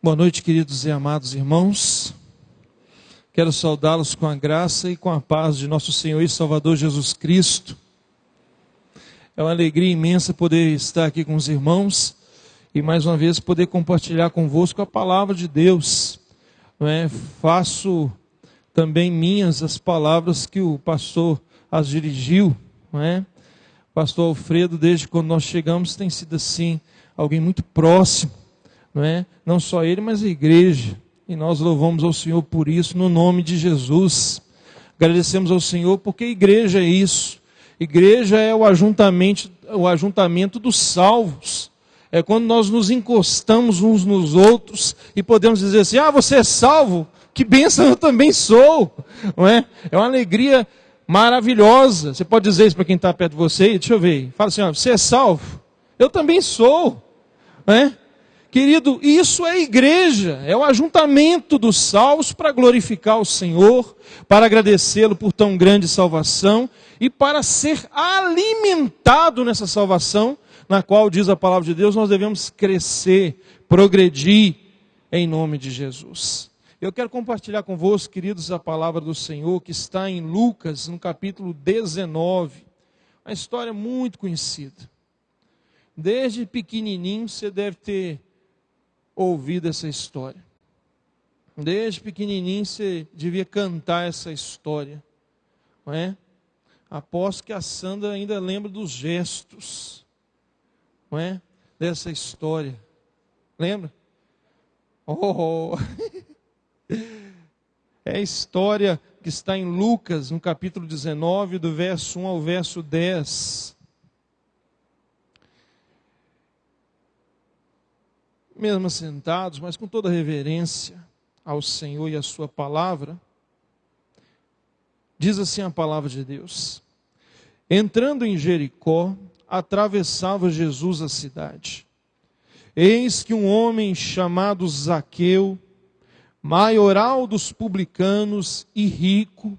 Boa noite, queridos e amados irmãos. Quero saudá-los com a graça e com a paz de nosso Senhor e Salvador Jesus Cristo. É uma alegria imensa poder estar aqui com os irmãos e mais uma vez poder compartilhar convosco a palavra de Deus. Faço também minhas as palavras que o pastor as dirigiu. O pastor Alfredo, desde quando nós chegamos, tem sido assim, alguém muito próximo. Não só ele, mas a igreja, e nós louvamos ao Senhor por isso, no nome de Jesus. Agradecemos ao Senhor, porque igreja é isso. Igreja é o ajuntamento dos salvos. É quando nós nos encostamos uns nos outros e podemos dizer assim: você é salvo? Que bênção, eu também sou. É uma alegria maravilhosa. Você pode dizer isso para quem está perto de você? Deixa eu ver. Fala assim: você é salvo? Eu também sou. Querido, isso é igreja, é o ajuntamento dos salvos para glorificar o Senhor, para agradecê-lo por tão grande salvação e para ser alimentado nessa salvação, na qual, diz a palavra de Deus, nós devemos crescer, progredir em nome de Jesus. Eu quero compartilhar convosco, queridos, a palavra do Senhor que está em Lucas, no capítulo 19, uma história muito conhecida. Desde pequenininho você deve ter ouvido essa história. Desde pequenininho você devia cantar essa história, não é? Aposto que a Sandra ainda lembra dos gestos, não é? Dessa história. Lembra? É a história que está em Lucas, no capítulo 19, do verso 1 ao verso 10. Mesmo sentados, mas com toda reverência ao Senhor e à sua palavra, diz assim a palavra de Deus: entrando em Jericó, atravessava Jesus a cidade. Eis que um homem chamado Zaqueu, maioral dos publicanos e rico,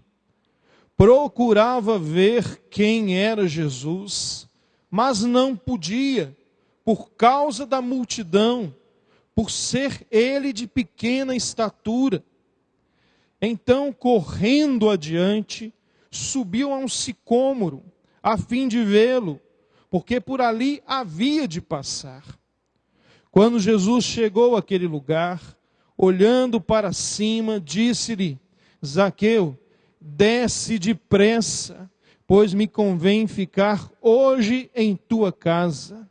procurava ver quem era Jesus, mas não podia, por causa da multidão, por ser ele de pequena estatura. Então, correndo adiante, subiu a um sicômoro, a fim de vê-lo, porque por ali havia de passar. Quando Jesus chegou àquele lugar, olhando para cima, disse-lhe: Zaqueu, desce depressa, pois me convém ficar hoje em tua casa.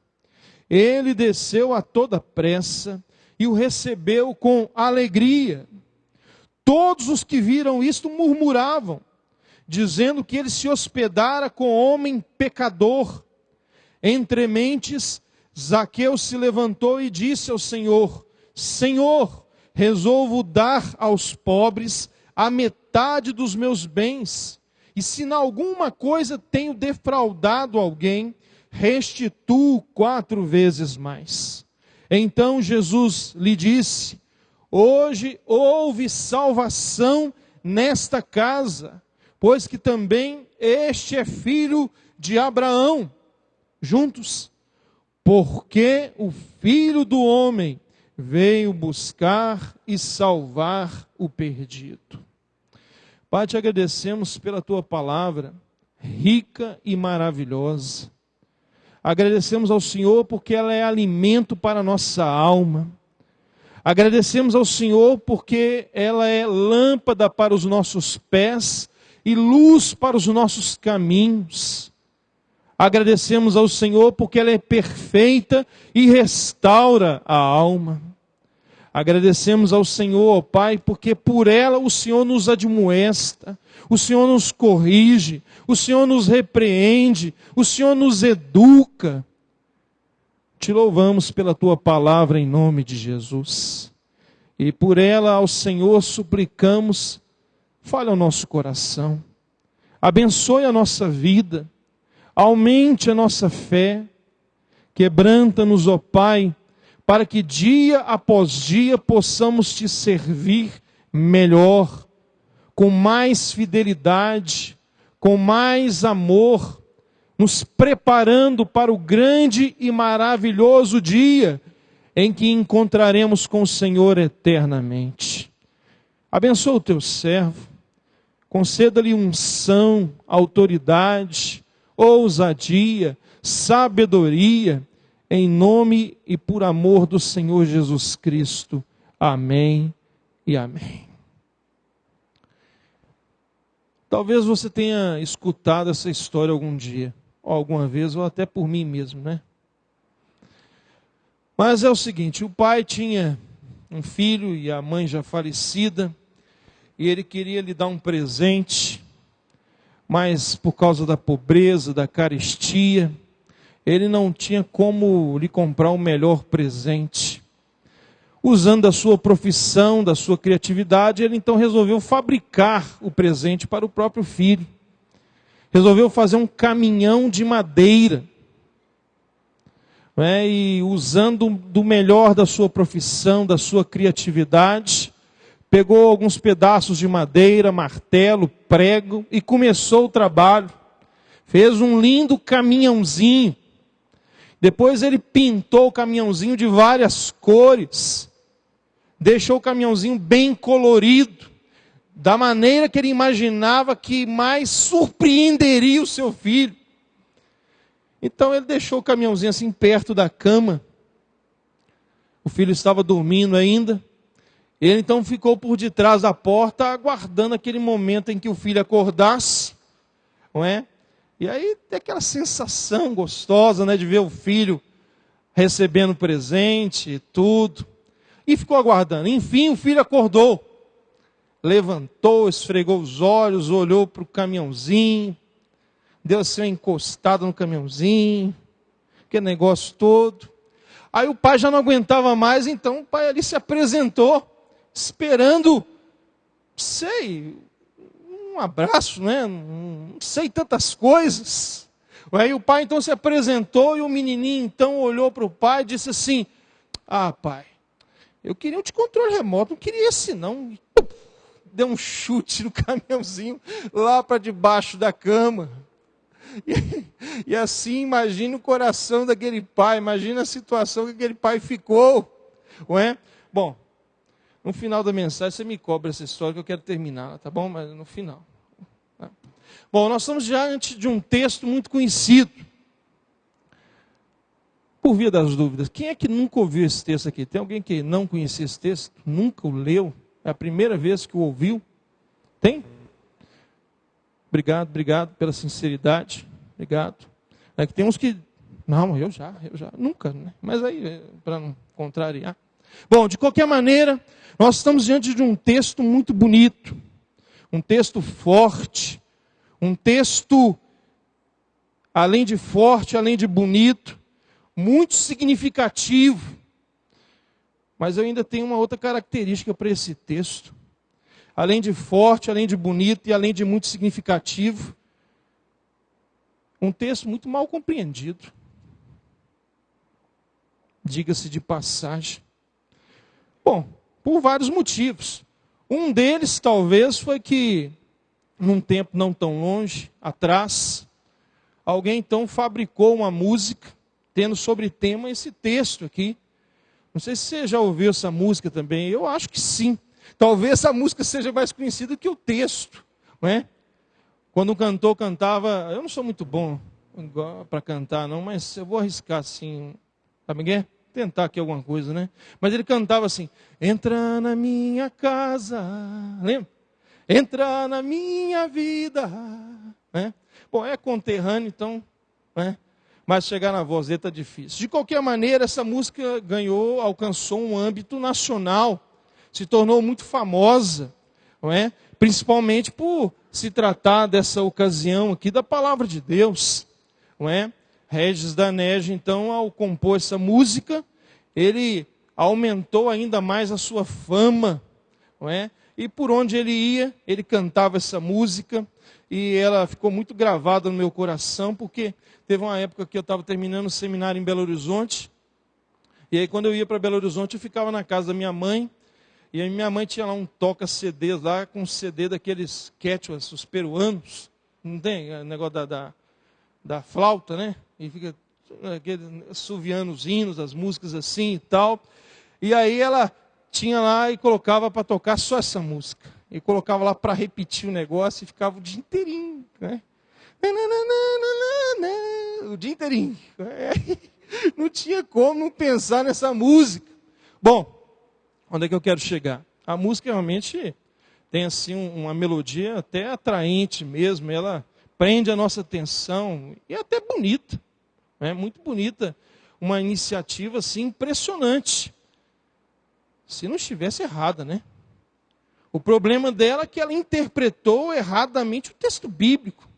Ele desceu a toda pressa e o recebeu com alegria. Todos os que viram isto murmuravam, dizendo que ele se hospedara com homem pecador. Entre mentes, Zaqueu se levantou e disse ao Senhor: Senhor, resolvo dar aos pobres a metade dos meus bens, e se em alguma coisa tenho defraudado alguém, restituo 4 vezes mais. Então Jesus lhe disse: hoje houve salvação nesta casa, pois que também este é filho de Abraão. Juntos, porque o Filho do Homem veio buscar e salvar o perdido. Pai, te agradecemos pela tua palavra, rica e maravilhosa. Agradecemos ao Senhor porque ela é alimento para a nossa alma. Agradecemos ao Senhor porque ela é lâmpada para os nossos pés e luz para os nossos caminhos. Agradecemos ao Senhor porque ela é perfeita e restaura a alma. Agradecemos ao Senhor, ó Pai, porque por ela o Senhor nos admoesta, o Senhor nos corrige, o Senhor nos repreende, o Senhor nos educa. Te louvamos pela tua palavra em nome de Jesus. E por ela ao Senhor suplicamos, fale ao nosso coração, abençoe a nossa vida, aumente a nossa fé, quebranta-nos, ó Pai, para que dia após dia possamos te servir melhor, com mais fidelidade, com mais amor, nos preparando para o grande e maravilhoso dia em que encontraremos com o Senhor eternamente. Abençoa o teu servo, conceda-lhe unção, autoridade, ousadia, sabedoria, em nome e por amor do Senhor Jesus Cristo. Amém e amém. Talvez você tenha escutado essa história algum dia, ou alguma vez, ou até por mim mesmo, né? Mas é o seguinte, o pai tinha um filho e a mãe já falecida, e ele queria lhe dar um presente, mas por causa da pobreza, da carestia, ele não tinha como lhe comprar o melhor presente. Usando da sua profissão, da sua criatividade, ele então resolveu fabricar o presente para o próprio filho. Resolveu fazer um caminhão de madeira. E usando do melhor da sua profissão, da sua criatividade, pegou alguns pedaços de madeira, martelo, prego e começou o trabalho. Fez um lindo caminhãozinho. Depois ele pintou o caminhãozinho de várias cores. Deixou o caminhãozinho bem colorido, da maneira que ele imaginava que mais surpreenderia o seu filho. Então ele deixou o caminhãozinho assim perto da cama. O filho estava dormindo ainda. Ele então ficou por detrás da porta, aguardando aquele momento em que o filho acordasse, não é? E aí tem aquela sensação gostosa, né, de ver o filho recebendo presente e tudo. E ficou aguardando. Enfim, o filho acordou. Levantou, esfregou os olhos, olhou para o caminhãozinho, deu assim uma encostada no caminhãozinho, aquele negócio todo. Aí o pai já não aguentava mais, então o pai ali se apresentou, esperando, um abraço, né? Não sei tantas coisas. Aí o pai então se apresentou e o menininho então olhou para o pai e disse assim: ah, pai, eu queria um de controle remoto, não queria esse não. Deu um chute no caminhãozinho lá para debaixo da cama. E assim, imagina o coração daquele pai, imagina a situação que aquele pai ficou. Não é? Bom, no final da mensagem você me cobra essa história que eu quero terminar, tá bom? Mas no final. Tá? Bom, nós estamos diante de um texto muito conhecido. Por via das dúvidas, quem é que nunca ouviu esse texto aqui? Tem alguém que não conhecia esse texto? Nunca o leu? É a primeira vez que o ouviu? Tem? Obrigado pela sinceridade. Obrigado. É que tem uns que... Não, eu já. Nunca, né? Mas aí, para não contrariar. Bom, de qualquer maneira, nós estamos diante de um texto muito bonito. Um texto forte. Um texto, além de forte, além de bonito, muito significativo. Mas eu ainda tenho uma outra característica para esse texto. Além de forte, além de bonito e além de muito significativo, um texto muito mal compreendido. Diga-se de passagem. Bom, por vários motivos. Um deles, talvez, foi que, num tempo não tão longe atrás, alguém então fabricou uma música, tendo sobre tema esse texto aqui. Não sei se você já ouviu essa música também, eu acho que sim. Talvez essa música seja mais conhecida que o texto, não é? Quando um cantor cantava, eu não sou muito bom para cantar não, mas eu vou arriscar assim, sabe o que é? Tentar aqui alguma coisa, né? Mas ele cantava assim: entra na minha casa, lembra? Entra na minha vida, né? Bom, é conterrâneo, então, né? Mas chegar na voz dele está difícil. De qualquer maneira, essa música alcançou um âmbito nacional, se tornou muito famosa, não é? Principalmente por se tratar dessa ocasião aqui da palavra de Deus, não é? Regis Danege, então, ao compor essa música, ele aumentou ainda mais a sua fama, não é? E por onde ele ia, ele cantava essa música, e ela ficou muito gravada no meu coração, porque teve uma época que eu estava terminando o seminário em Belo Horizonte, e aí quando eu ia para Belo Horizonte, eu ficava na casa da minha mãe, e a minha mãe tinha lá um toca-CDs lá, com um CD daqueles quechuas, os peruanos, não tem? O negócio da flauta, né? E fica assoviando os hinos, as músicas assim e tal. E aí ela tinha lá e colocava para tocar só essa música. E colocava lá para repetir o negócio e ficava o dia inteirinho, né? O dia inteirinho. Não tinha como não pensar nessa música. Bom, onde é que eu quero chegar? A música realmente tem assim uma melodia até atraente mesmo. Ela prende a nossa atenção e é até bonita. Muito bonita. Uma iniciativa assim impressionante. Se não estivesse errada, né? O problema dela é que ela interpretou erradamente o texto bíblico.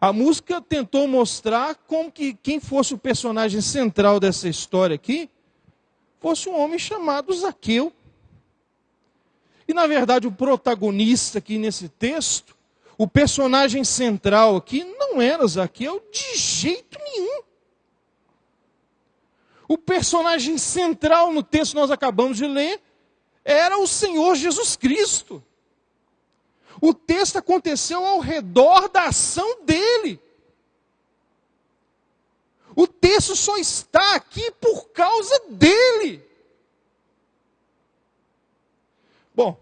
A música tentou mostrar como que quem fosse o personagem central dessa história aqui fosse um homem chamado Zaqueu. E na verdade o protagonista aqui nesse texto, o personagem central aqui não era Zaqueu de jeito nenhum. O personagem central no texto que nós acabamos de ler era o Senhor Jesus Cristo. O texto aconteceu ao redor da ação dele. O texto só está aqui por causa dele. Bom,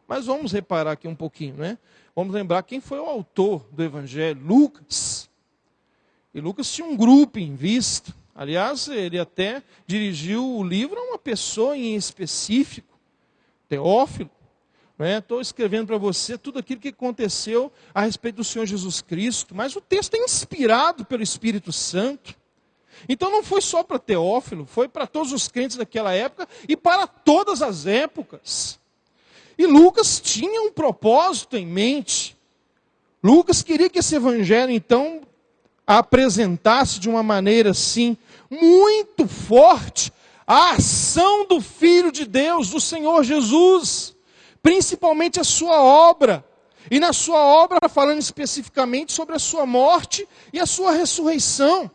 mas vamos reparar aqui um pouquinho, né? Vamos lembrar quem foi o autor do Evangelho, Lucas. E Lucas tinha um grupo em vista. Aliás, ele até dirigiu o livro a uma pessoa em específico, Teófilo. Estou escrevendo para você tudo aquilo que aconteceu a respeito do Senhor Jesus Cristo, mas o texto é inspirado pelo Espírito Santo. Então não foi só para Teófilo, foi para todos os crentes daquela época e para todas as épocas. E Lucas tinha um propósito em mente. Lucas queria que esse evangelho, então, apresentasse de uma maneira assim, muito forte, a ação do Filho de Deus, do Senhor Jesus, principalmente a sua obra. E na sua obra, falando especificamente sobre a sua morte e a sua ressurreição.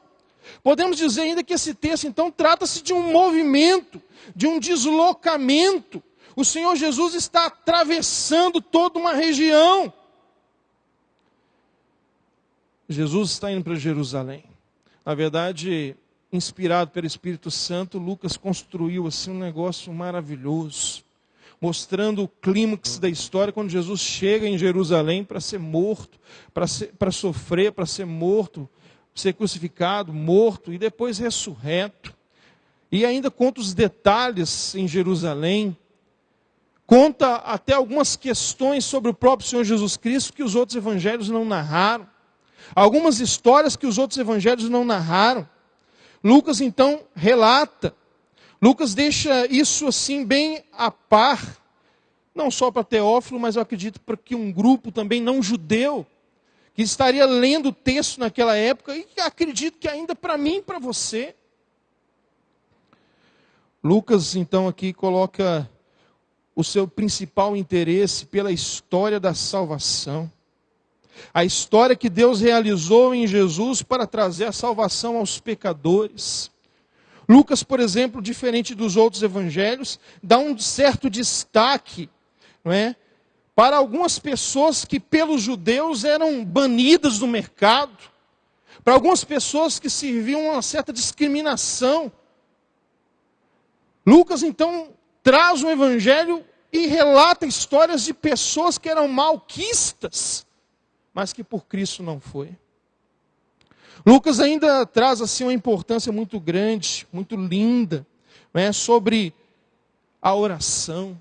Podemos dizer ainda que esse texto, então, trata-se de um movimento, de um deslocamento. O Senhor Jesus está atravessando toda uma região. Jesus está indo para Jerusalém. Na verdade, inspirado pelo Espírito Santo, Lucas construiu assim um negócio maravilhoso, mostrando o clímax da história quando Jesus chega em Jerusalém para ser morto, para sofrer, para ser morto, ser crucificado, morto e depois ressurreto. E ainda conta os detalhes em Jerusalém, conta até algumas questões sobre o próprio Senhor Jesus Cristo que os outros evangelhos não narraram. Algumas histórias que os outros evangelhos não narraram. Lucas então relata. Lucas deixa isso assim bem a par. Não só para Teófilo, mas eu acredito para que um grupo também não judeu, que estaria lendo o texto naquela época, e acredito que ainda para mim e para você. Lucas então aqui coloca o seu principal interesse pela história da salvação. A história que Deus realizou em Jesus para trazer a salvação aos pecadores. Lucas, por exemplo, diferente dos outros evangelhos, dá um certo destaque, não é? Para algumas pessoas que pelos judeus eram banidas do mercado. Para algumas pessoas que serviam a uma certa discriminação. Lucas então traz um evangelho e relata histórias de pessoas que eram malquistas, mas que por Cristo não foi. Lucas ainda traz assim uma importância muito grande, muito linda, né, sobre a oração.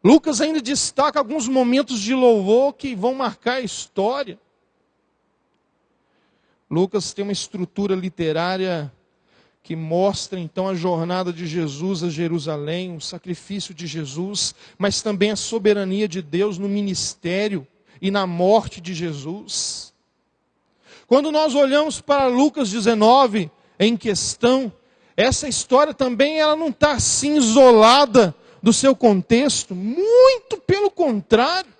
Lucas ainda destaca alguns momentos de louvor que vão marcar a história. Lucas tem uma estrutura literária que mostra então a jornada de Jesus a Jerusalém, o sacrifício de Jesus, mas também a soberania de Deus no ministério e na morte de Jesus. Quando nós olhamos para Lucas 19 em questão, essa história também ela não está assim isolada do seu contexto, muito pelo contrário.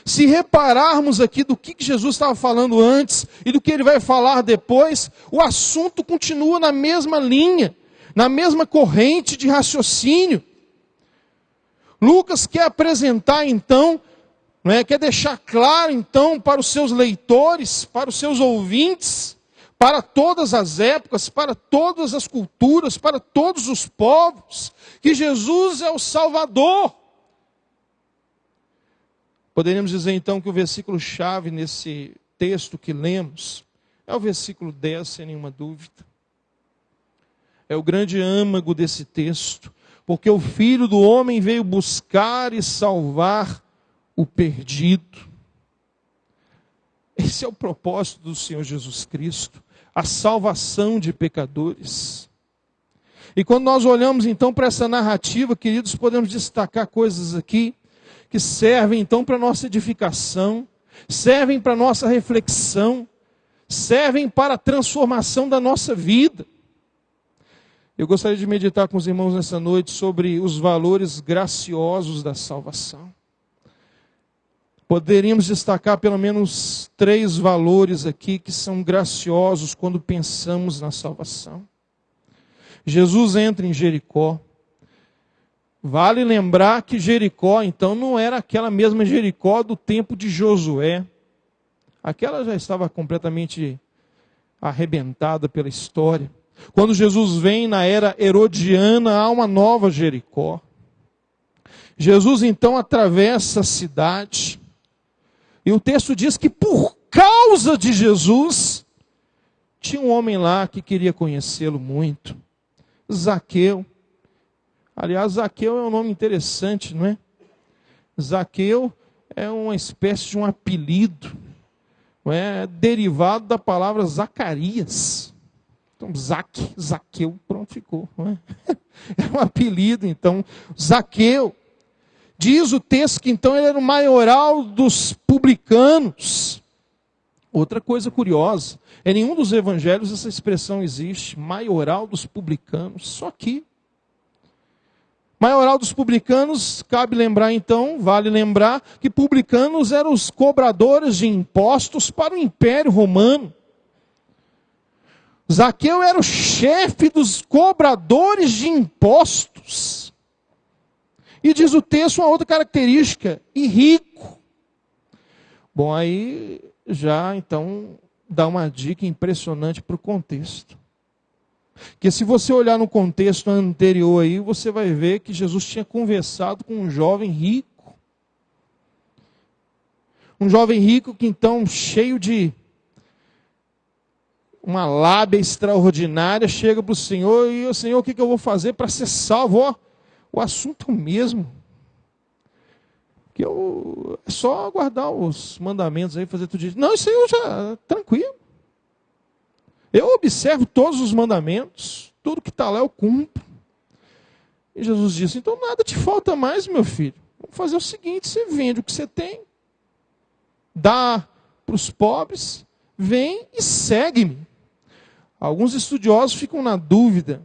Se repararmos aqui do que Jesus estava falando antes e do que ele vai falar depois, o assunto continua na mesma linha, na mesma corrente de raciocínio. Lucas quer apresentar então não é? Quer deixar claro então para os seus leitores, para os seus ouvintes, para todas as épocas, para todas as culturas, para todos os povos, que Jesus é o Salvador. Poderíamos dizer então que o versículo-chave nesse texto que lemos é o versículo 10, sem nenhuma dúvida. É o grande âmago desse texto, porque o Filho do Homem veio buscar e salvar o perdido. Esse é o propósito do Senhor Jesus Cristo, a salvação de pecadores. E quando nós olhamos então para essa narrativa, queridos, podemos destacar coisas aqui que servem então para a nossa edificação, servem para a nossa reflexão, servem para a transformação da nossa vida. Eu gostaria de meditar com os irmãos nessa noite sobre os valores graciosos da salvação. Poderíamos destacar pelo menos 3 valores aqui que são graciosos quando pensamos na salvação. Jesus entra em Jericó. Vale lembrar que Jericó, então, não era aquela mesma Jericó do tempo de Josué. Aquela já estava completamente arrebentada pela história. Quando Jesus vem na era herodiana, há uma nova Jericó. Jesus, então, atravessa a cidade. E o texto diz que por causa de Jesus, tinha um homem lá que queria conhecê-lo muito. Zaqueu. Aliás, Zaqueu é um nome interessante, não é? Zaqueu é uma espécie de um apelido, não é? Derivado da palavra Zacarias. Então, Zaqueu, pronto, ficou. Não é? É um apelido, então, Zaqueu. Diz o texto que então ele era o maioral dos publicanos. Outra coisa curiosa, em nenhum dos evangelhos essa expressão existe, maioral dos publicanos, só aqui. Maioral dos publicanos, cabe lembrar então, vale lembrar, que publicanos eram os cobradores de impostos para o Império Romano. Zaqueu era o chefe dos cobradores de impostos. E diz o texto uma outra característica, e rico. Bom, aí já então dá uma dica impressionante para o contexto. Que se você olhar no contexto anterior aí, você vai ver que Jesus tinha conversado com um jovem rico. Um jovem rico que então, cheio de uma lábia extraordinária, chega para o Senhor e o Senhor, o que eu vou fazer para ser salvo? Ó, o assunto mesmo. Que é só guardar os mandamentos aí, fazer tudo isso. Não, isso aí eu já, tranquilo. Eu observo todos os mandamentos, tudo que está lá eu cumpro. E Jesus disse, então nada te falta mais, meu filho. Vamos fazer o seguinte, você vende o que você tem, dá para os pobres, vem e segue-me. Alguns estudiosos ficam na dúvida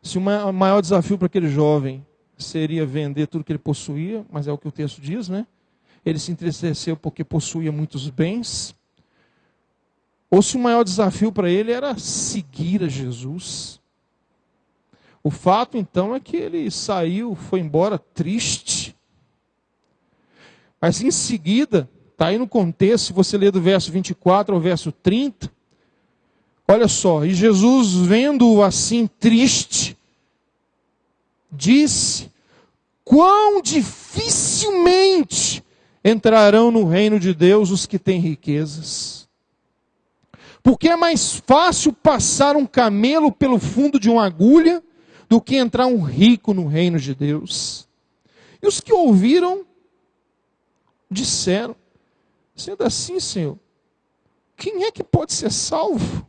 se o maior desafio para aquele jovem seria vender tudo que ele possuía, mas é o que o texto diz, né? Ele se entristeceu porque possuía muitos bens. Ou se o maior desafio para ele era seguir a Jesus. O fato, então, é que ele saiu, foi embora triste. Mas em seguida, está aí no contexto, se você ler do verso 24 ao verso 30, olha só, e Jesus, vendo-o assim triste, disse, quão dificilmente entrarão no reino de Deus os que têm riquezas. Porque é mais fácil passar um camelo pelo fundo de uma agulha do que entrar um rico no reino de Deus. E os que ouviram disseram, sendo assim, Senhor, quem é que pode ser salvo?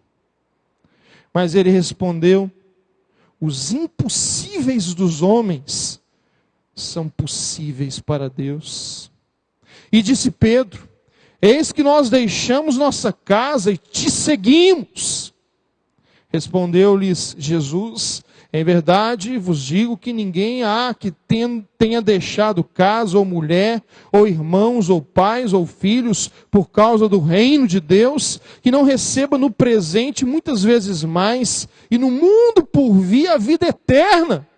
Mas ele respondeu, os impossíveis dos homens são possíveis para Deus. E disse Pedro, eis que nós deixamos nossa casa e te seguimos. Respondeu-lhes Jesus, em verdade vos digo que ninguém há que tenha deixado casa ou mulher, ou irmãos, ou pais, ou filhos, por causa do reino de Deus, que não receba no presente muitas vezes mais, e no mundo por vir a vida eterna.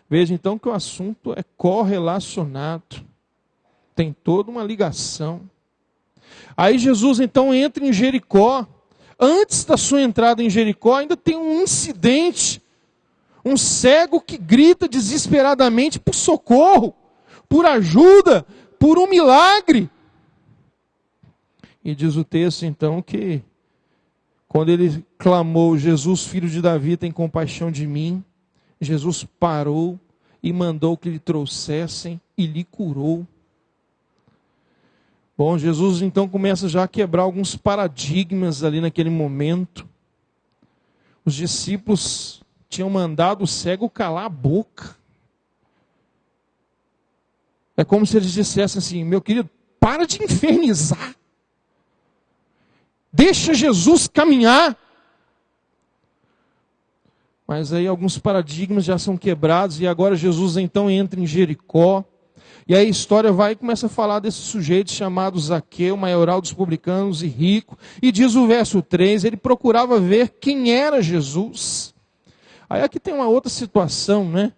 Veja então que o assunto é correlacionado. Tem toda uma ligação. Aí Jesus então entra em Jericó. Antes da sua entrada em Jericó, ainda tem um incidente. Um cego que grita desesperadamente por socorro, por ajuda, por um milagre. E diz o texto então que quando ele clamou, Jesus, filho de Davi, tem compaixão de mim, Jesus parou e mandou que lhe trouxessem e lhe curou. Bom, Jesus então começa já a quebrar alguns paradigmas ali naquele momento. Os discípulos tinham mandado o cego calar a boca. É como se eles dissessem assim: meu querido, para de infernizar. Deixa Jesus caminhar. Mas aí alguns paradigmas já são quebrados e agora Jesus então entra em Jericó. E aí a história vai e começa a falar desse sujeito chamado Zaqueu, maioral dos publicanos e rico. E diz o verso 3, ele procurava ver quem era Jesus. Aí aqui tem uma outra situação, né?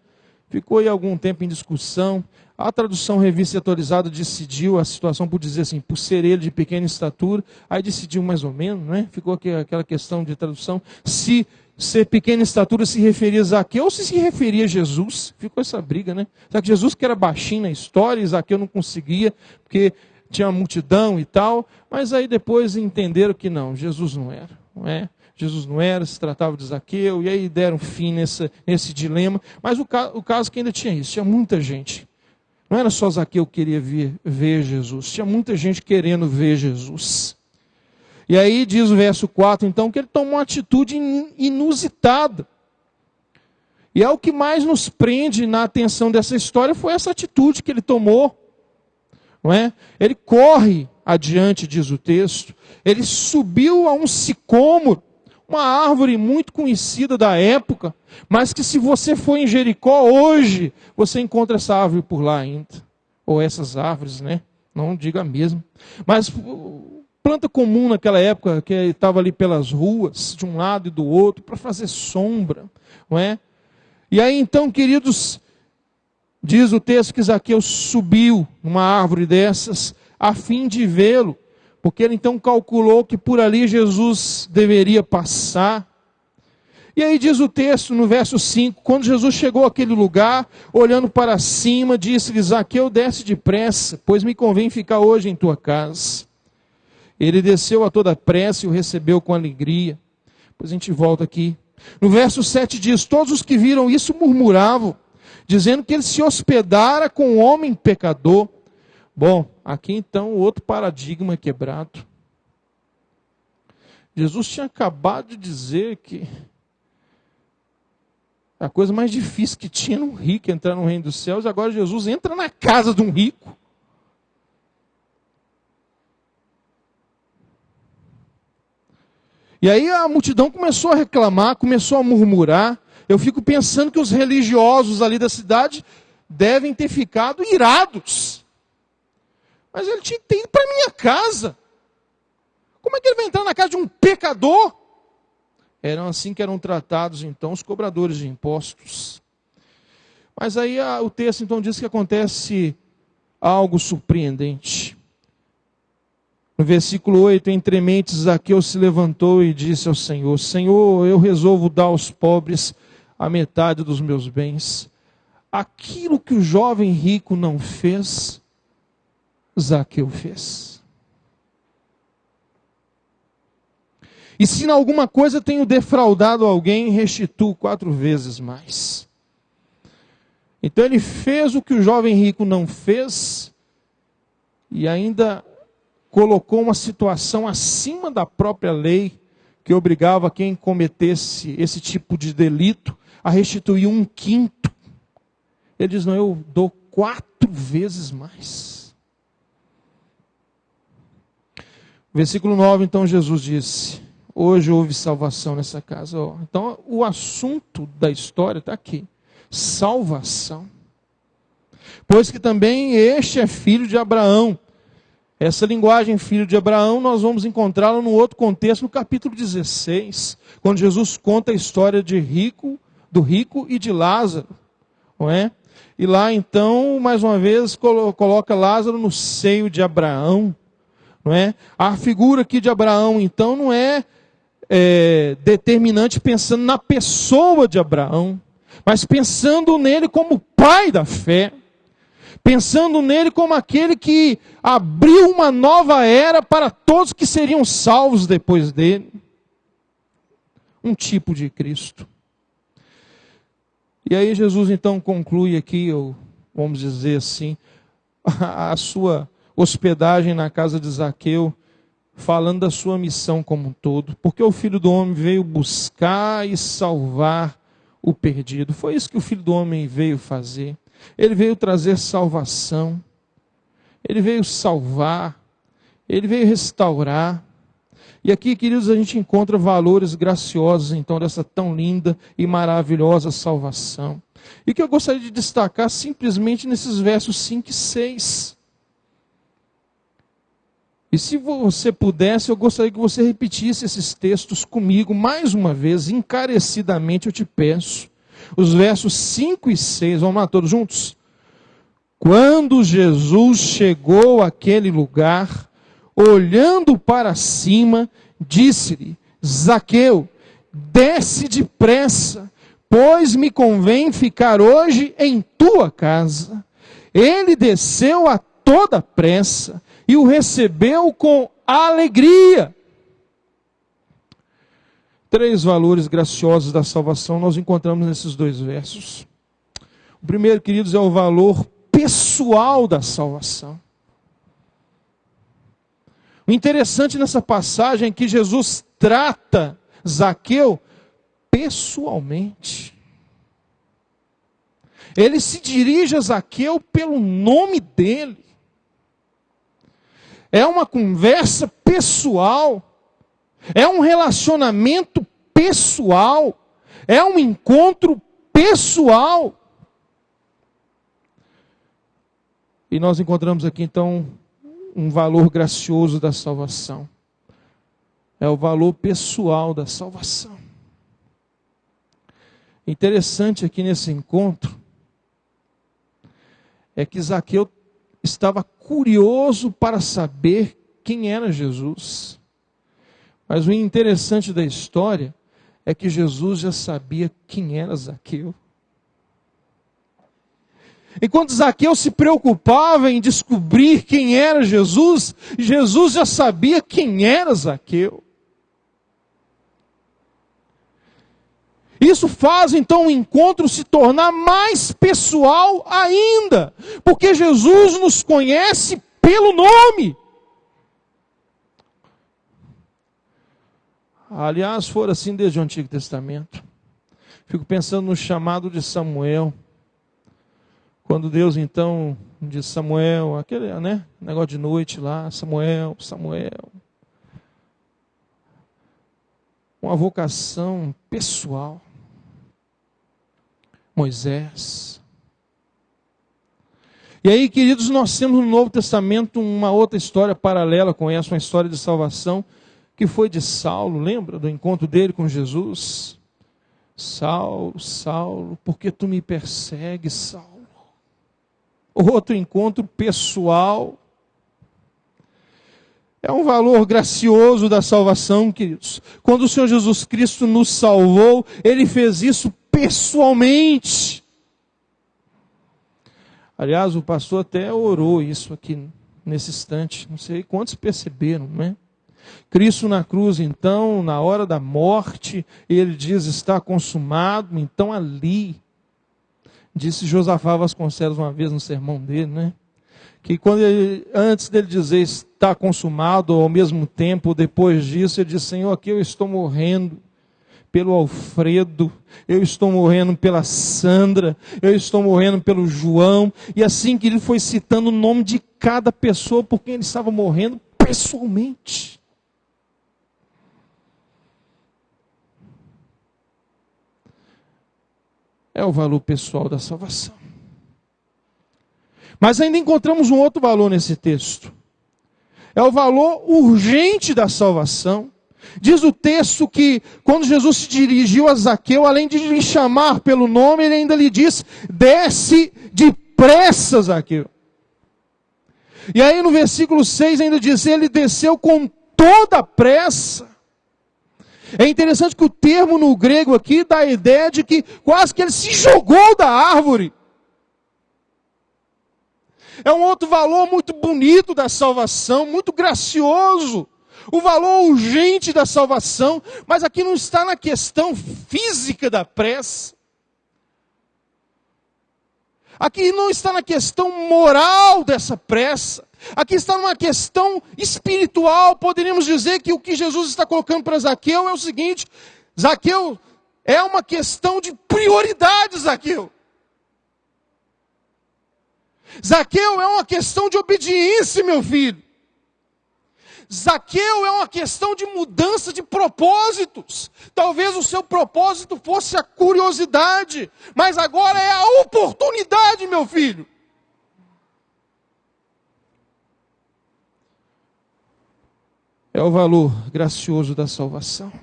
Ficou aí algum tempo em discussão. A tradução Revista e Atualizada decidiu a situação por dizer assim, por ser ele de pequena estatura. Aí decidiu mais ou menos, né? Ficou aqui aquela questão de tradução. Se ser pequena estatura se referia a Zaqueu ou se referia a Jesus. Ficou essa briga, né? Só que Jesus que era baixinho na história e Zaqueu não conseguia, porque tinha uma multidão e tal. Mas aí depois entenderam que não, Jesus não era, não é? Jesus não era, se tratava de Zaqueu, e aí deram fim nesse dilema. Mas o caso que ainda tinha isso, tinha muita gente. Não era só Zaqueu que queria ver Jesus, tinha muita gente querendo ver Jesus. E aí diz o verso 4, então, que ele tomou uma atitude inusitada. E é o que mais nos prende na atenção dessa história, foi essa atitude que ele tomou. Não é? Ele corre adiante, diz o texto, ele subiu a um sicômoro, uma árvore muito conhecida da época, mas que se você for em Jericó hoje, você encontra essa árvore por lá ainda. Ou essas árvores, né? Não diga mesmo. Mas planta comum naquela época, que estava ali pelas ruas, de um lado e do outro, para fazer sombra. Não é? E aí então, queridos, diz o texto que Zaqueu subiu numa árvore dessas, a fim de vê-lo. Porque ele então calculou que por ali Jesus deveria passar. E aí diz o texto no verso 5, quando Jesus chegou àquele lugar, olhando para cima, disse-lhe: Zaqueu, desce depressa, pois me convém ficar hoje em tua casa. Ele desceu a toda pressa e o recebeu com alegria. Depois a gente volta aqui. No verso 7 diz, todos os que viram isso murmuravam, dizendo que ele se hospedara com um homem pecador. Bom, aqui então outro paradigma quebrado. Jesus tinha acabado de dizer que a coisa mais difícil que tinha um rico entrar no reino dos céus, agora Jesus entra na casa de um rico. E aí a multidão começou a reclamar, começou a murmurar. Eu fico pensando que os religiosos ali da cidade devem ter ficado irados. Mas ele tinha que ter ido para minha casa. Como é que ele vai entrar na casa de um pecador? Eram assim que eram tratados então os cobradores de impostos. Mas aí o texto então diz que acontece algo surpreendente. No versículo 8, entre mentes, Zaqueu se levantou e disse ao Senhor: Senhor, eu resolvo dar aos pobres a metade dos meus bens. Aquilo que o jovem rico não fez, Zaqueu fez. E se em alguma coisa tenho defraudado alguém, restituo 4 vezes mais. Então ele fez o que o jovem rico não fez, e ainda colocou uma situação acima da própria lei, que obrigava quem cometesse esse tipo de delito a restituir 1/5. Ele diz, não, eu dou 4 vezes mais. Versículo 9, então Jesus disse, hoje houve salvação nessa casa. Então o assunto da história está aqui, salvação. Pois que também este é filho de Abraão. Essa linguagem filho de Abraão nós vamos encontrá-la num outro contexto, no capítulo 16, quando Jesus conta a história do rico e de Lázaro. não é? E lá então, mais uma vez, coloca Lázaro no seio de Abraão, não é? A figura aqui de Abraão, então, não é determinante pensando na pessoa de Abraão, mas pensando nele como pai da fé, pensando nele como aquele que abriu uma nova era para todos que seriam salvos depois dele. Um tipo de Cristo. E aí Jesus então conclui aqui, vamos dizer assim, a sua hospedagem na casa de Zaqueu, falando da sua missão como um todo. Porque o Filho do Homem veio buscar e salvar o perdido. Foi isso que o Filho do Homem veio fazer. Ele veio trazer salvação. Ele veio salvar. Ele veio restaurar. E aqui, queridos, a gente encontra valores graciosos, então, dessa tão linda e maravilhosa salvação. E que eu gostaria de destacar simplesmente nesses versos 5 e 6. E se você pudesse, eu gostaria que você repetisse esses textos comigo mais uma vez, encarecidamente eu te peço. Os versos 5 e 6, vamos lá todos juntos? Quando Jesus chegou àquele lugar, olhando para cima, disse-lhe: Zaqueu, desce depressa, pois me convém ficar hoje em tua casa. Ele desceu a toda pressa e o recebeu com alegria. 3 valores graciosos da salvação nós encontramos nesses 2 versos. O primeiro, queridos, é o valor pessoal da salvação. O interessante nessa passagem é que Jesus trata Zaqueu pessoalmente. Ele se dirige a Zaqueu pelo nome dele. É uma conversa pessoal. É um relacionamento pessoal. É um encontro pessoal. E nós encontramos aqui então um valor gracioso da salvação. É o valor pessoal da salvação. Interessante aqui nesse encontro é que Zaqueu estava curioso para saber quem era Jesus. Mas o interessante da história é que Jesus já sabia quem era Zaqueu. Enquanto Zaqueu se preocupava em descobrir quem era Jesus, Jesus já sabia quem era Zaqueu. Isso faz então o encontro se tornar mais pessoal ainda, porque Jesus nos conhece pelo nome. Aliás, for assim desde o Antigo Testamento. Fico pensando no chamado de Samuel. Quando Deus então diz Samuel, aquele negócio de noite lá, Samuel, Samuel. Uma vocação pessoal. Moisés. E aí, queridos, nós temos no Novo Testamento uma outra história paralela com essa, uma história de salvação, que foi de Saulo, lembra do encontro dele com Jesus? Saulo, Saulo, por que tu me persegues, Saulo? Outro encontro pessoal. É um valor gracioso da salvação, queridos. Quando o Senhor Jesus Cristo nos salvou, Ele fez isso pessoalmente. Aliás, o pastor até orou isso aqui nesse instante. Não sei quantos perceberam, não é? Cristo na cruz, então, na hora da morte, Ele diz, está consumado. Então ali, disse Josafá Vasconcelos uma vez no sermão dele, né? Que quando antes dele dizer está consumado, ao mesmo tempo, depois disso, ele diz, Senhor, aqui eu estou morrendo pelo Alfredo, eu estou morrendo pela Sandra, eu estou morrendo pelo João, e assim que ele foi citando o nome de cada pessoa por quem ele estava morrendo pessoalmente. É o valor pessoal da salvação. Mas ainda encontramos um outro valor nesse texto. É o valor urgente da salvação. Diz o texto que quando Jesus se dirigiu a Zaqueu, além de lhe chamar pelo nome, ele ainda lhe diz: desce depressa, Zaqueu. E aí no versículo 6 ainda diz: ele desceu com toda a pressa. É interessante que o termo no grego aqui dá a ideia de que quase que ele se jogou da árvore. É um outro valor muito bonito da salvação, muito gracioso. O valor urgente da salvação, mas aqui não está na questão física da pressa. Aqui não está na questão moral dessa pressa. Aqui está numa questão espiritual. Poderíamos dizer que o que Jesus está colocando para Zaqueu é o seguinte: Zaqueu, é uma questão de prioridade, Zaqueu. Zaqueu, é uma questão de obediência, meu filho. Zaqueu, é uma questão de mudança de propósitos. Talvez o seu propósito fosse a curiosidade, mas agora é a oportunidade, meu filho. É o valor gracioso da salvação.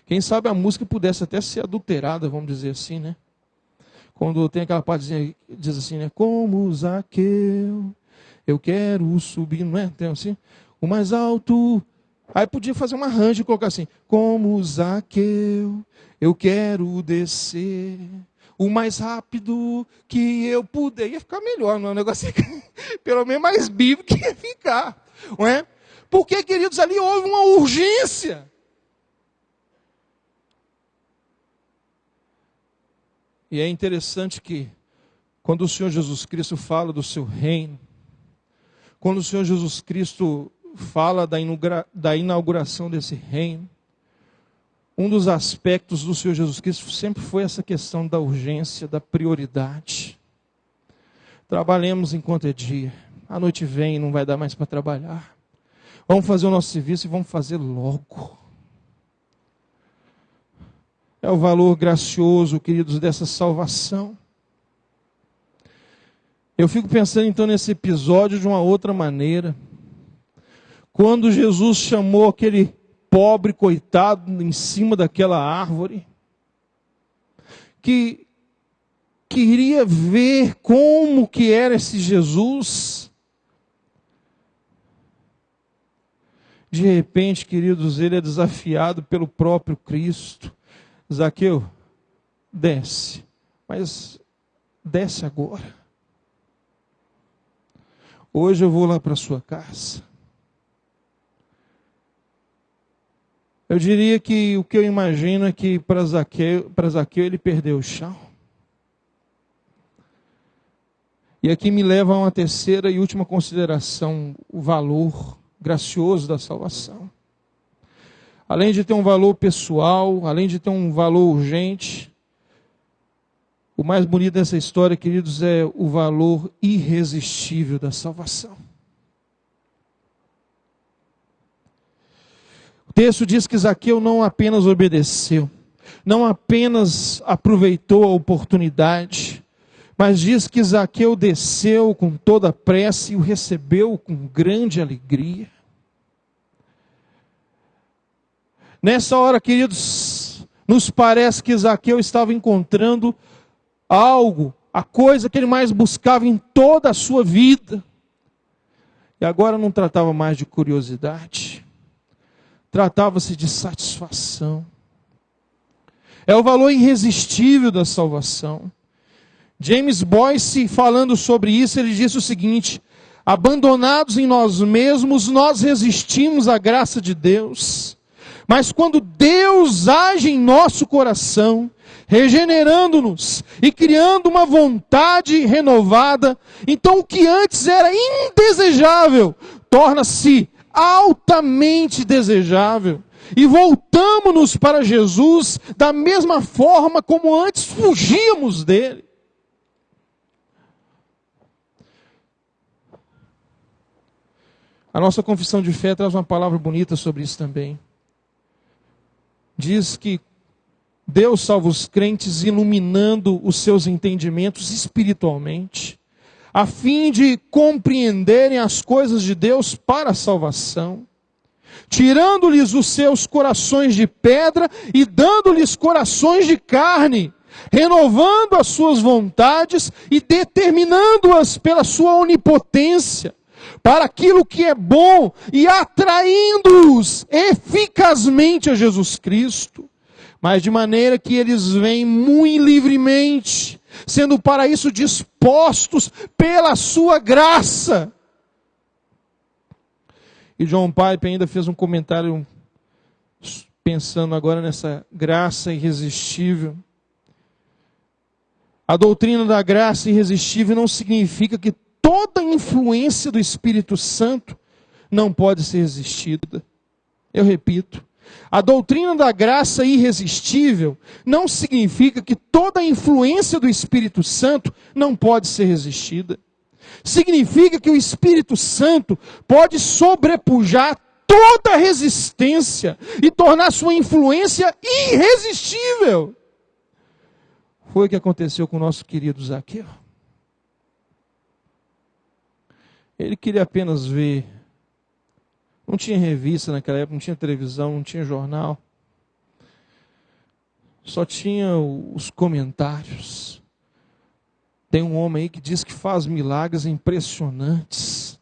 Quem sabe a música pudesse até ser adulterada, vamos dizer assim, né? Quando tem aquela partezinha que diz assim, né? Como Zaqueu, eu quero subir, não é? Tem assim, o mais alto. Aí podia fazer um arranjo e colocar assim: como Zaqueu, eu quero descer o mais rápido que eu puder. Ia ficar melhor, não é um negócio assim, pelo menos mais bíblico que ia ficar, não é? Porque, queridos, ali houve uma urgência. E é interessante que, quando o Senhor Jesus Cristo fala do seu reino, quando o Senhor Jesus Cristo fala da inauguração desse reino, um dos aspectos do Senhor Jesus Cristo sempre foi essa questão da urgência, da prioridade. Trabalhemos enquanto é dia. A noite vem e não vai dar mais para trabalhar. Vamos fazer o nosso serviço e vamos fazer logo. É o valor gracioso, queridos, dessa salvação. Eu fico pensando então nesse episódio de uma outra maneira. Quando Jesus chamou aquele pobre coitado em cima daquela árvore, que queria ver como que era esse Jesus. De repente, queridos, ele é desafiado pelo próprio Cristo. Zaqueu, desce, mas desce agora. Hoje eu vou lá para a sua casa. Eu diria que o que eu imagino é que para Zaqueu ele perdeu o chão. E aqui me leva a uma terceira e última consideração: o valor gracioso da salvação. Além de ter um valor pessoal, além de ter um valor urgente, o mais bonito dessa história, queridos, é o valor irresistível da salvação. O texto diz que Zaqueu não apenas obedeceu, não apenas aproveitou a oportunidade, mas diz que Zaqueu desceu com toda a pressa e o recebeu com grande alegria. Nessa hora, queridos, nos parece que Zaqueu estava encontrando algo, a coisa que ele mais buscava em toda a sua vida. E agora não tratava mais de curiosidade, tratava-se de satisfação. É o valor irresistível da salvação. James Boyce, falando sobre isso, ele disse o seguinte: abandonados em nós mesmos, nós resistimos à graça de Deus. Mas quando Deus age em nosso coração, regenerando-nos e criando uma vontade renovada, então o que antes era indesejável torna-se altamente desejável. E voltamos-nos para Jesus da mesma forma como antes fugíamos dele. A nossa confissão de fé traz uma palavra bonita sobre isso também. Diz que Deus salva os crentes iluminando os seus entendimentos espiritualmente, a fim de compreenderem as coisas de Deus para a salvação. tirando-lhes os seus corações de pedra e dando-lhes corações de carne, renovando as suas vontades e determinando-as pela sua onipotência, para aquilo que é bom e atraindo-os eficazmente a Jesus Cristo, mas de maneira que eles vêm muito livremente, sendo para isso dispostos pela sua graça. E John Piper ainda fez um comentário, pensando agora nessa graça irresistível. A doutrina da graça irresistível não significa que toda influência do Espírito Santo não pode ser resistida. Eu repito, a doutrina da graça irresistível não significa que toda influência do Espírito Santo não pode ser resistida. Significa que o Espírito Santo pode sobrepujar toda resistência e tornar sua influência irresistível. Foi o que aconteceu com o nosso querido Zaqueu. Ele queria apenas ver. Não tinha revista naquela época, não tinha televisão, não tinha jornal. Só tinha os comentários. Tem um homem aí que diz que faz milagres impressionantes.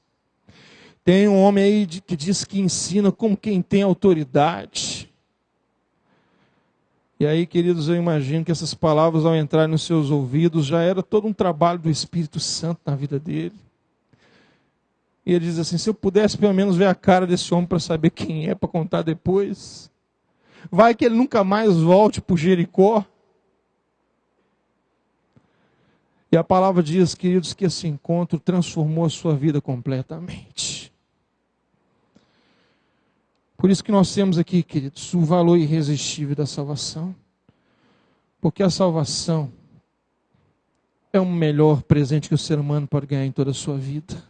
Tem um homem aí que diz que ensina como quem tem autoridade. E aí, queridos, eu imagino que essas palavras, ao entrar nos seus ouvidos, já era todo um trabalho do Espírito Santo na vida dele. E ele diz assim: se eu pudesse pelo menos ver a cara desse homem para saber quem é, para contar depois. Vai que ele nunca mais volte para Jericó. E a palavra diz, queridos, que esse encontro transformou a sua vida completamente. Por isso que nós temos aqui, queridos, o valor irresistível da salvação. Porque a salvação é o melhor presente que o ser humano pode ganhar em toda a sua vida.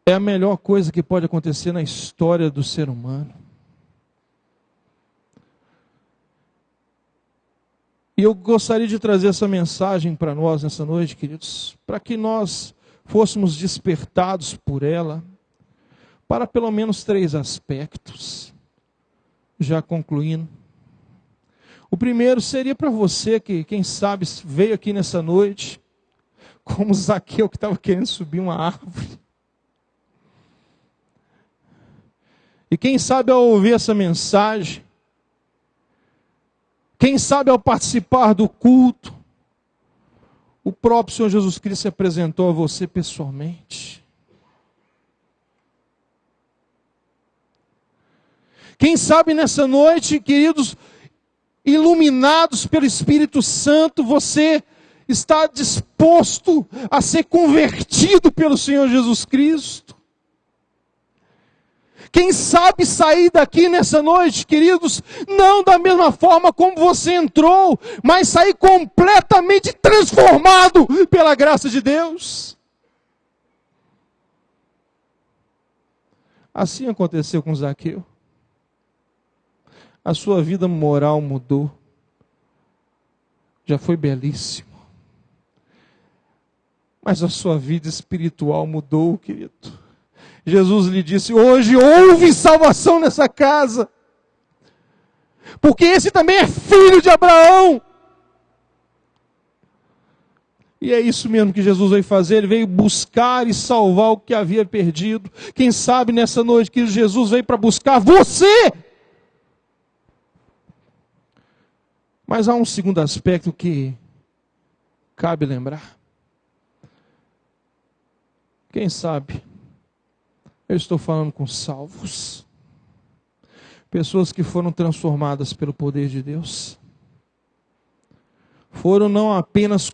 É a melhor coisa que pode acontecer na história do ser humano. E eu gostaria de trazer essa mensagem para nós nessa noite, queridos, para que nós fôssemos despertados por ela, para pelo menos 3 aspectos. Já concluindo. O primeiro seria para você que, quem sabe, veio aqui nessa noite, como Zaqueu que estava querendo subir uma árvore. E quem sabe ao ouvir essa mensagem, quem sabe ao participar do culto, o próprio Senhor Jesus Cristo se apresentou a você pessoalmente. Quem sabe nessa noite, queridos, iluminados pelo Espírito Santo, você está disposto a ser convertido pelo Senhor Jesus Cristo. Quem sabe sair daqui nessa noite, queridos, não da mesma forma como você entrou, mas sair completamente transformado pela graça de Deus. Assim aconteceu com Zaqueu. A sua vida moral mudou. Já foi belíssimo. Mas a sua vida espiritual mudou, querido. Jesus lhe disse: hoje houve salvação nessa casa, porque esse também é filho de Abraão. E é isso mesmo que Jesus veio fazer. Ele veio buscar e salvar o que havia perdido. Quem sabe nessa noite que Jesus veio para buscar você. Mas há um segundo aspecto que cabe lembrar. Quem sabe eu estou falando com salvos, pessoas que foram transformadas pelo poder de Deus, foram não apenas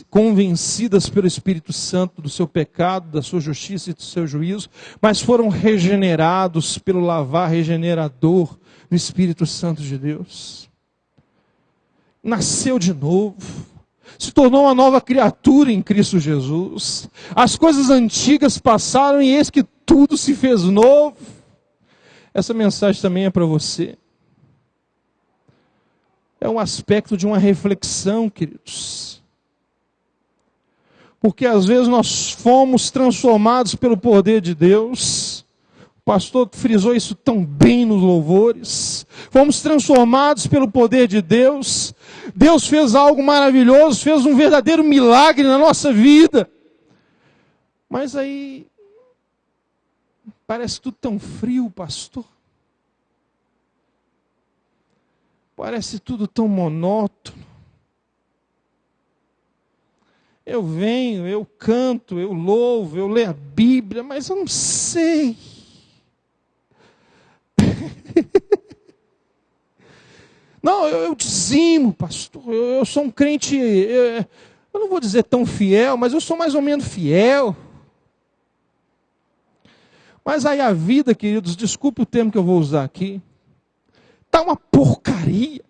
convencidas pelo Espírito Santo do seu pecado, da sua justiça e do seu juízo, mas foram regenerados pelo lavar regenerador do Espírito Santo de Deus. Nasceu de novo, se tornou uma nova criatura em Cristo Jesus. As coisas antigas passaram e eis que tudo se fez novo. Essa mensagem também é para você. É um aspecto de uma reflexão, queridos. Porque às vezes nós fomos transformados pelo poder de Deus. O pastor frisou isso tão bem nos louvores. Fomos transformados pelo poder de Deus. Deus fez algo maravilhoso, fez um verdadeiro milagre na nossa vida. Mas aí, parece tudo tão frio, pastor. Parece tudo tão monótono. Eu venho, eu canto, eu louvo, eu leio a Bíblia, mas eu não sei. Não, eu dizimo, pastor. Eu sou um crente, eu não vou dizer tão fiel, mas eu sou mais ou menos fiel. Mas aí a vida, queridos, desculpe o termo que eu vou usar aqui, está uma porcaria.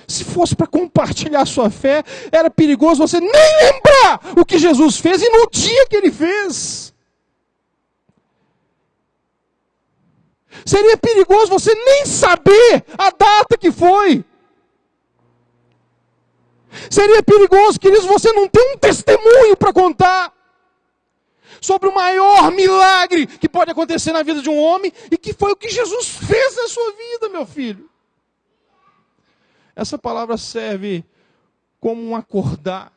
Se fosse para compartilhar a sua fé, era perigoso você nem lembrar o que Jesus fez e no dia que ele fez. Seria perigoso você nem saber a data que foi. Seria perigoso, queridos, você não ter um testemunho para contar sobre o maior milagre que pode acontecer na vida de um homem e que foi o que Jesus fez na sua vida, meu filho. Essa palavra serve como um acordar,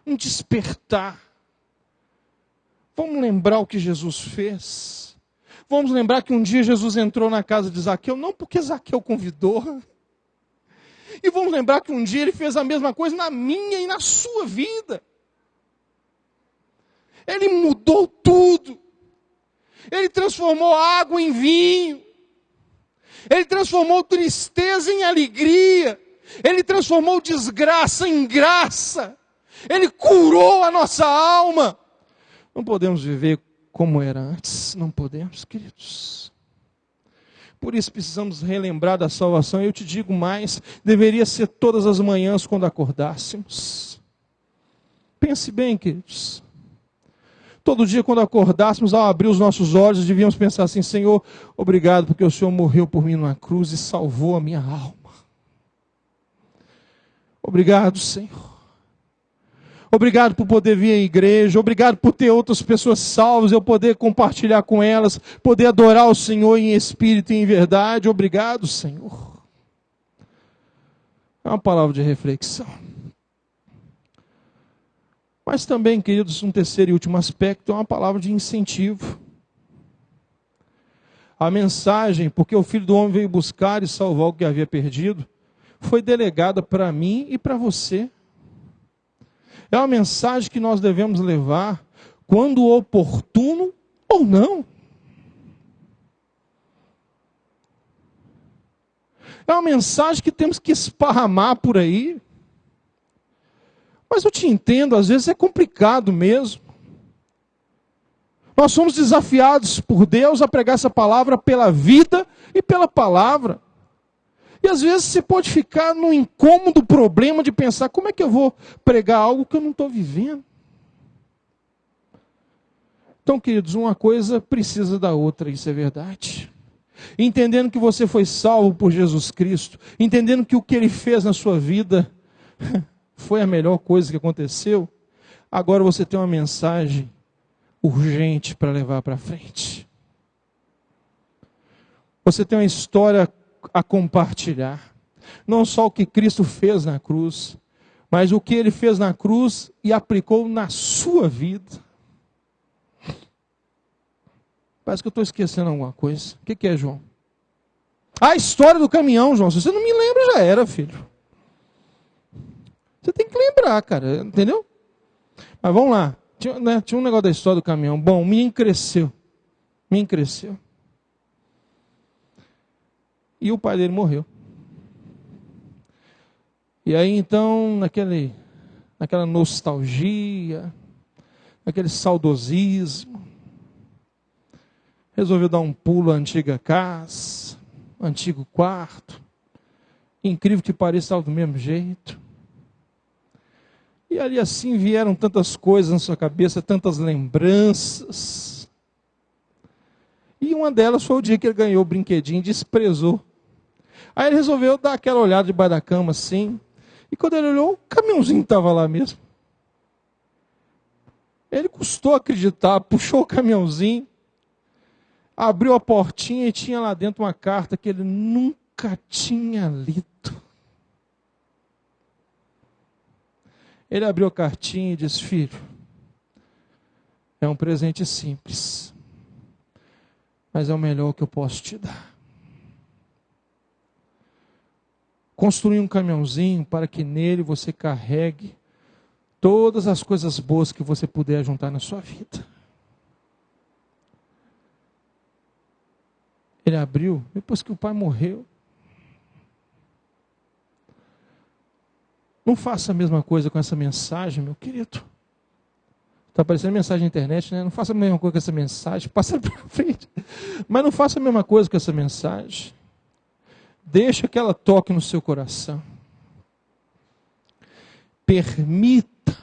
um despertar. Vamos lembrar o que Jesus fez. Vamos lembrar que um dia Jesus entrou na casa de Zaqueu, não porque Zaqueu convidou. E vamos lembrar que um dia ele fez a mesma coisa na minha e na sua vida. Ele mudou tudo. Ele transformou água em vinho. Ele transformou tristeza em alegria. Ele transformou desgraça em graça. Ele curou a nossa alma. Não podemos viver como era antes. Não podemos, queridos. Por isso precisamos relembrar da salvação. Eu te digo mais, deveria ser todas as manhãs quando acordássemos. Pense bem, queridos. Todo dia quando acordássemos, ao abrir os nossos olhos, devíamos pensar assim: Senhor, obrigado porque o Senhor morreu por mim na cruz e salvou a minha alma. Obrigado, Senhor. Obrigado por poder vir à igreja, obrigado por ter outras pessoas salvas, eu poder compartilhar com elas, poder adorar o Senhor em espírito e em verdade. Obrigado, Senhor. É uma palavra de reflexão. Mas também, queridos, um terceiro e último aspecto é uma palavra de incentivo. A mensagem, porque o Filho do Homem veio buscar e salvar o que havia perdido, foi delegada para mim e para você. É uma mensagem que nós devemos levar quando oportuno ou não. É uma mensagem que temos que esparramar por aí. Mas eu te entendo, às vezes é complicado mesmo. Nós somos desafiados por Deus a pregar essa palavra pela vida e pela palavra. E às vezes você pode ficar num incômodo problema de pensar: como é que eu vou pregar algo que eu não estou vivendo? Então, queridos, uma coisa precisa da outra, isso é verdade. Entendendo que você foi salvo por Jesus Cristo, entendendo que o que Ele fez na sua vida foi a melhor coisa que aconteceu, agora você tem uma mensagem urgente para levar para frente. Você tem uma história a compartilhar. Não só o que Cristo fez na cruz, mas o que Ele fez na cruz e aplicou na sua vida. Parece que eu estou esquecendo alguma coisa. O que é, João? A história do caminhão, João. Se você não me lembra, já era, filho. Você tem que lembrar, cara. Entendeu? Mas vamos lá. Tinha um negócio da história do caminhão. Bom, o menino cresceu. E o pai dele morreu. E aí então, naquela nostalgia, naquele saudosismo, resolveu dar um pulo à antiga casa, antigo quarto. Incrível que pareça, estava do mesmo jeito. E ali assim vieram tantas coisas na sua cabeça, tantas lembranças. E uma delas foi o dia que ele ganhou o brinquedinho e desprezou. Aí ele resolveu dar aquela olhada debaixo da cama assim. E quando ele olhou, o caminhãozinho estava lá mesmo. Ele custou acreditar, puxou o caminhãozinho, abriu a portinha e tinha lá dentro uma carta que ele nunca tinha lido. Ele abriu a cartinha e disse: filho, é um presente simples, mas é o melhor que eu posso te dar. Construir um caminhãozinho para que nele você carregue todas as coisas boas que você puder juntar na sua vida. Ele abriu, depois que o pai morreu. Não faça a mesma coisa com essa mensagem, meu querido. Está aparecendo mensagem na internet, né? Não faça a mesma coisa com essa mensagem, passa para frente. Mas não faça a mesma coisa com essa mensagem. Deixa que ela toque no seu coração. Permita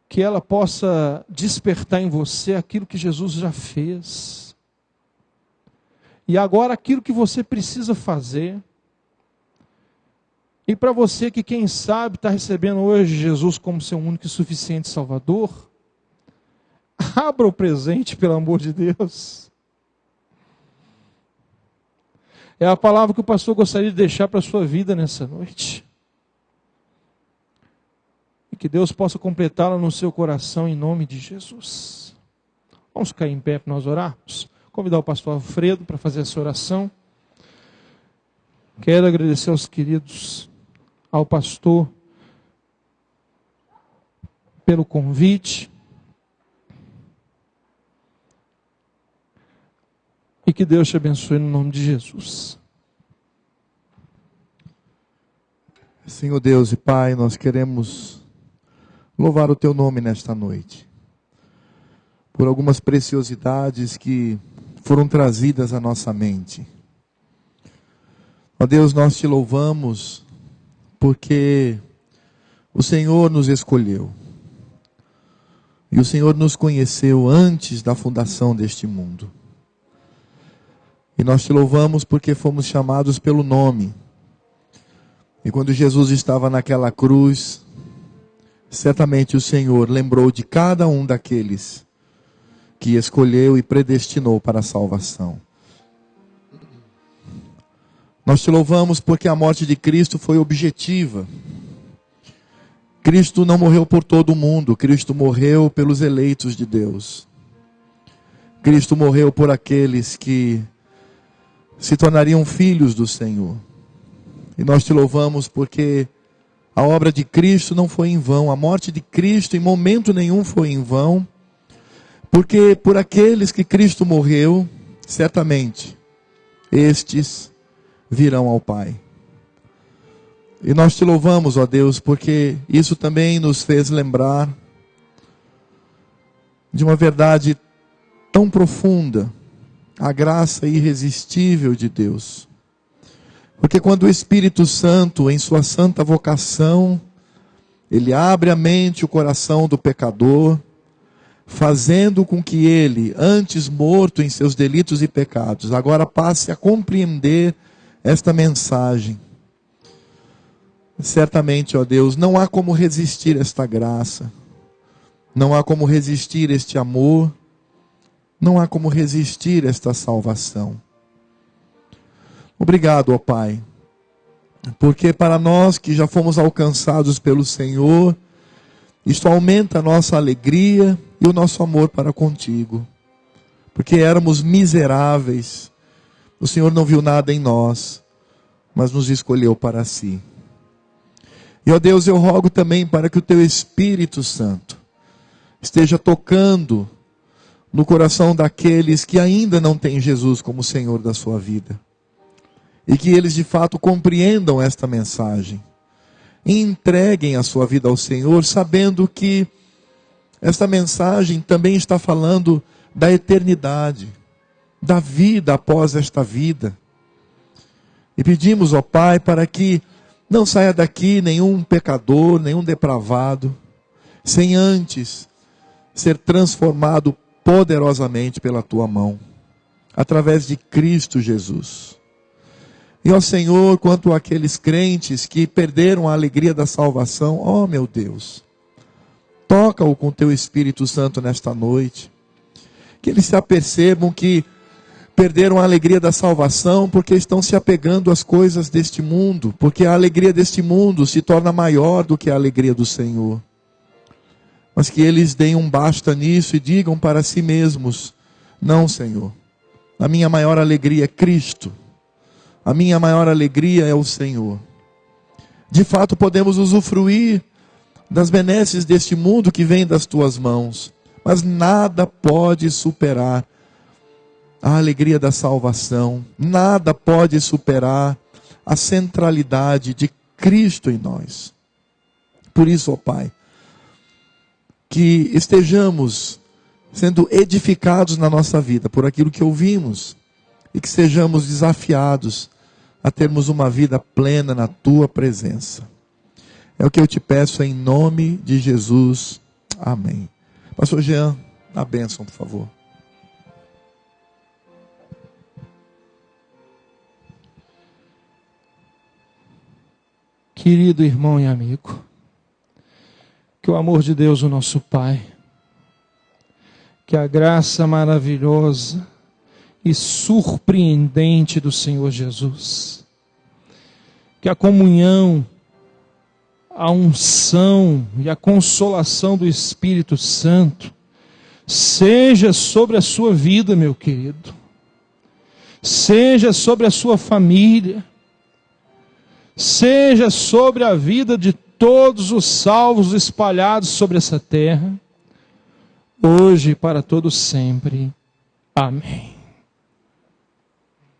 que ela possa despertar em você aquilo que Jesus já fez. E agora aquilo que você precisa fazer. E para você que, quem sabe, está recebendo hoje Jesus como seu único e suficiente Salvador, abra o presente, pelo amor de Deus. É a palavra que o pastor gostaria de deixar para a sua vida nessa noite. E que Deus possa completá-la no seu coração em nome de Jesus. Vamos cair em pé para nós orarmos. Convidar o pastor Alfredo para fazer essa oração. Quero agradecer aos queridos, ao pastor, pelo convite. E que Deus te abençoe no nome de Jesus. Senhor Deus e Pai, nós queremos louvar o Teu nome nesta noite. Por algumas preciosidades que foram trazidas à nossa mente. Ó Deus, nós Te louvamos porque o Senhor nos escolheu. E o Senhor nos conheceu antes da fundação deste mundo. E nós Te louvamos porque fomos chamados pelo nome. E quando Jesus estava naquela cruz, certamente o Senhor lembrou de cada um daqueles que escolheu e predestinou para a salvação. Nós Te louvamos porque a morte de Cristo foi objetiva. Cristo não morreu por todo mundo, Cristo morreu pelos eleitos de Deus. Cristo morreu por aqueles que se tornariam filhos do Senhor. E nós Te louvamos porque a obra de Cristo não foi em vão, a morte de Cristo em momento nenhum foi em vão, porque por aqueles que Cristo morreu, certamente, estes virão ao Pai. E nós Te louvamos, ó Deus, porque isso também nos fez lembrar de uma verdade tão profunda, a graça irresistível de Deus. Porque quando o Espírito Santo, em sua santa vocação, ele abre a mente e o coração do pecador, fazendo com que ele, antes morto em seus delitos e pecados, agora passe a compreender esta mensagem. Certamente, ó Deus, não há como resistir esta graça, não há como resistir este amor, não há como resistir esta salvação. Obrigado, ó Pai, porque para nós que já fomos alcançados pelo Senhor, isto aumenta a nossa alegria e o nosso amor para contigo. Porque éramos miseráveis, o Senhor não viu nada em nós, mas nos escolheu para si. E ó Deus, eu rogo também para que o Teu Espírito Santo esteja tocando no coração daqueles que ainda não têm Jesus como Senhor da sua vida. E que eles de fato compreendam esta mensagem. E entreguem a sua vida ao Senhor, sabendo que esta mensagem também está falando da eternidade, da vida após esta vida. E pedimos, ó Pai, para que não saia daqui nenhum pecador, nenhum depravado, sem antes ser transformado poderosamente pela tua mão, através de Cristo Jesus. E ó Senhor, quanto àqueles crentes que perderam a alegria da salvação, ó meu Deus, toca-o com teu Espírito Santo nesta noite, que eles se apercebam que perderam a alegria da salvação porque estão se apegando às coisas deste mundo, porque a alegria deste mundo se torna maior do que a alegria do Senhor. Mas que eles deem um basta nisso e digam para si mesmos: não, Senhor, a minha maior alegria é Cristo, a minha maior alegria é o Senhor. De fato podemos usufruir das benesses deste mundo que vem das tuas mãos, mas nada pode superar a alegria da salvação, nada pode superar a centralidade de Cristo em nós. Por isso, ó Pai, que estejamos sendo edificados na nossa vida por aquilo que ouvimos, e que sejamos desafiados a termos uma vida plena na tua presença. É o que eu te peço em nome de Jesus. Amém. Pastor Jean, a bênção, por favor. Querido irmão e amigo, que o amor de Deus, o nosso Pai, que a graça maravilhosa e surpreendente do Senhor Jesus, que a comunhão, a unção e a consolação do Espírito Santo seja sobre a sua vida, meu querido, seja sobre a sua família, seja sobre a vida de todos os salvos espalhados sobre essa terra, hoje e para todo sempre. Amém.